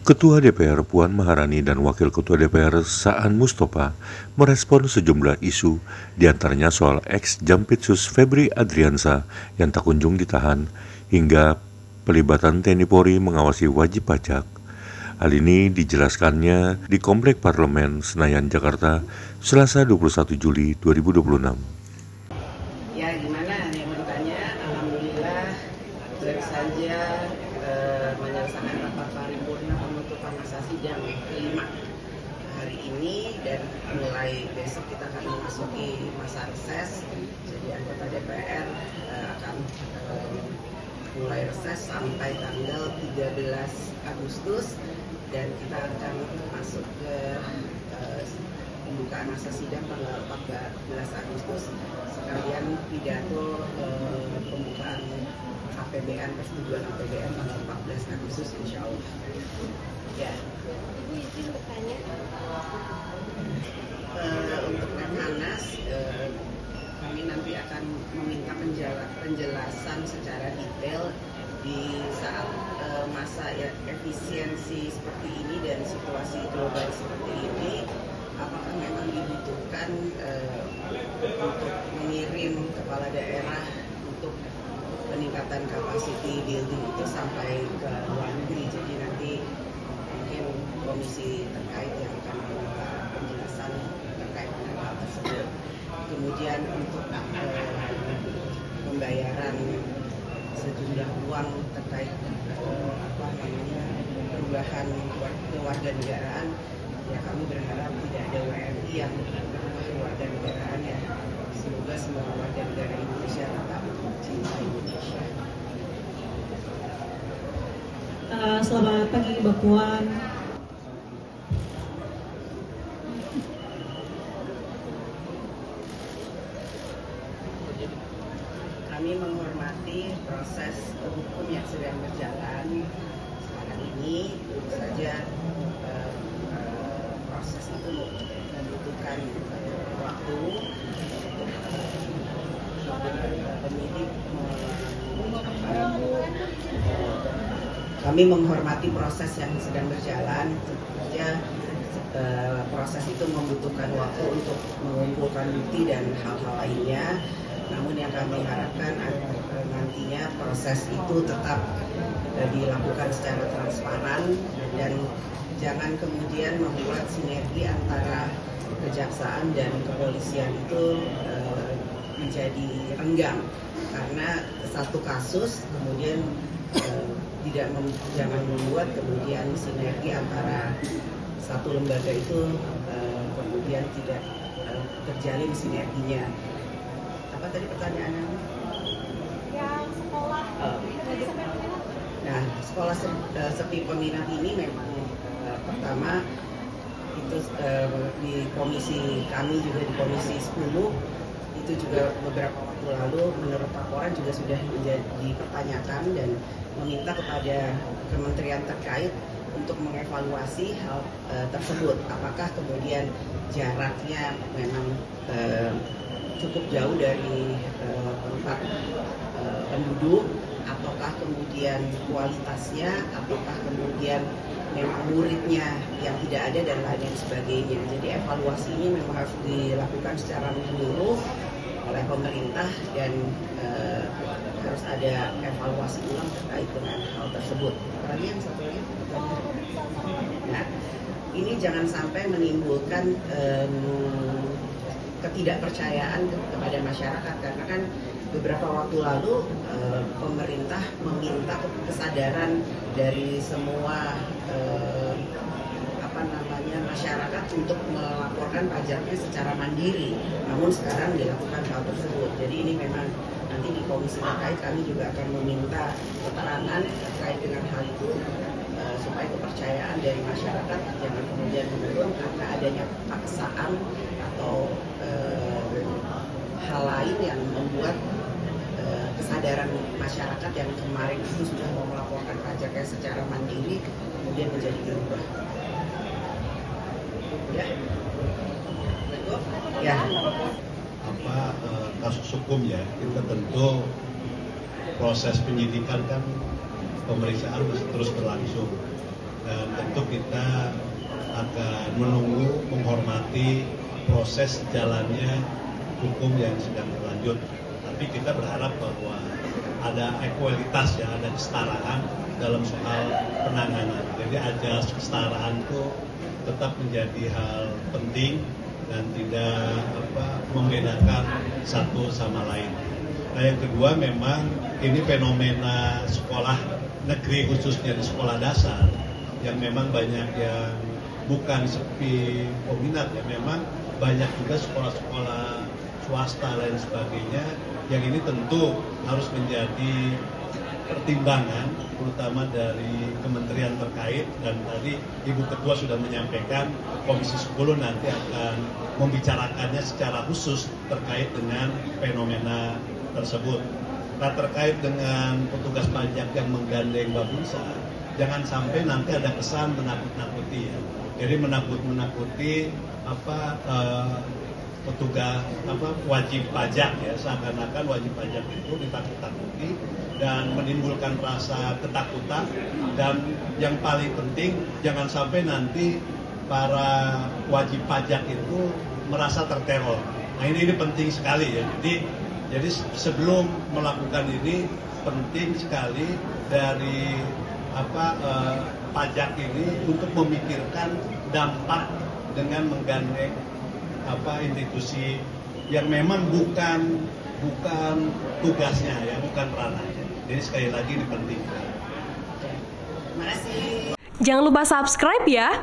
Ketua DPR Puan Maharani dan Wakil Ketua DPR Saan Mustafa merespon sejumlah isu, diantaranya soal ex-Jampitsus Febri Adriansa yang tak kunjung ditahan, hingga pelibatan TNI Polri mengawasi wajib pajak. Hal ini dijelaskannya di Komplek Parlemen Senayan, Jakarta, Selasa 21 Juli 2026. Ya, gimana yang bertanya? Alhamdulillah baru saja menyelesaikan rapat paripurna penutupan masa sidang kelima hari ini, dan mulai besok kita akan memasuki masa reses. Jadi anggota DPR akan mulai reses sampai tanggal 13 Agustus, dan kita akan masuk ke pembukaan masa sidang tanggal 14 Agustus, sekalian pidato pembukaan APBN, persetujuan APBN tanggal 14 Agustus insya Allah. Ya. Ibu izin bertanya. Untuk Lemhanas, kami nanti akan meminta penjelasan secara detail di saat masa efisiensi seperti ini dan situasi global seperti ini. Apakah memang dibutuhkan untuk mengirim kepala daerah untuk peningkatan capacity building itu sampai ke luar negeri? Jadi nanti mungkin komisi terkait yang akan meminta penjelasan terkait dengan hal tersebut. Kemudian untuk pembayaran sejumlah uang terkait perubahan kewarganegaraan, ya kami berharap tidak ada WNI yang berubah kewarganegaraan, ya. Semoga semua warga negara Indonesia tetap cinta Indonesia. Selamat pagi Mbak Puan. Kami menghormati proses hukum yang sedang berjalan sekarang ini. Tentu saja proses itu membutuhkan waktu penyidik. Kami menghormati proses yang sedang berjalan. Tentu saja proses itu membutuhkan waktu untuk mengumpulkan bukti dan hal-hal lainnya. Namun yang kami harapkan nantinya proses itu tetap dilakukan secara transparan, dan jangan kemudian membuat sinergi antara kejaksaan dan kepolisian itu menjadi renggang karena satu kasus, kemudian jangan membuat kemudian sinergi antara satu lembaga itu kemudian tidak terjalin sinerginya. Apa tadi pertanyaannya? Yang sekolah. Nah, sekolah sepi peminat ini memang pertama itu di komisi kami juga di komisi 10 itu juga beberapa waktu lalu menurut laporan juga sudah dipertanyakan dan meminta kepada kementerian terkait untuk mengevaluasi hal tersebut. Apakah kemudian jaraknya memang cukup jauh dari tempat penduduk, ataukah kemudian kualitasnya, ataukah kemudian memang muridnya yang tidak ada dan lain sebagainya. Jadi evaluasi ini memang harus dilakukan secara menyeluruh oleh pemerintah, dan harus ada evaluasi ulang terkait dengan hal tersebut. Pertanyaan satu lagi. Nah, ini jangan sampai menimbulkan ketidakpercayaan kepada masyarakat, karena kan beberapa waktu lalu pemerintah meminta kesadaran dari semua masyarakat untuk melaporkan pajaknya secara mandiri. Namun sekarang dilakukan hal tersebut. Jadi ini memang nanti di komisi terkait kami juga akan meminta keterangan terkait dengan hal itu, supaya kepercayaan dari masyarakat jangan kemudian menurun karena adanya paksaan atau hal lain yang membuat kesadaran masyarakat yang kemarin itu sudah mau melaporkan pajaknya secara mandiri kemudian menjadi berubah. Ya. Kasus hukum ya, kita tentu proses penyidikan kan pemeriksaan masih terus berlangsung. dan tentu kita akan menunggu, menghormati proses jalannya hukum yang sedang berlanjut. Tapi kita berharap bahwa ada ekualitas ya, ada kesetaraan dalam soal penanganan. Jadi ajas kesetaraan itu tetap menjadi hal penting dan tidak membedakan satu sama lain. Nah, yang kedua memang ini fenomena sekolah negeri khususnya di sekolah dasar yang memang banyak yang bukan sepi peminat ya, memang banyak juga sekolah-sekolah swasta dan sebagainya yang ini tentu harus menjadi pertimbangan terutama dari kementerian terkait, dan tadi Ibu Ketua sudah menyampaikan Komisi 10 nanti akan membicarakannya secara khusus terkait dengan fenomena tersebut. Nah, terkait dengan petugas pajak yang menggandeng babinsa, jangan sampai nanti ada kesan menakut-nakuti ya. Jadi menakut-nakuti petugas wajib pajak ya, seakan-akan wajib pajak itu ditakut-takuti dan menimbulkan rasa ketakutan, dan yang paling penting jangan sampai nanti para wajib pajak itu merasa terteror. Nah, ini penting sekali ya. Jadi sebelum melakukan ini penting sekali dari pajak ini untuk memikirkan dampak dengan menggandeng institusi yang memang bukan tugasnya ya, bukan ranahnya. Jadi sekali lagi ini penting. Terima kasih. Jangan lupa subscribe ya.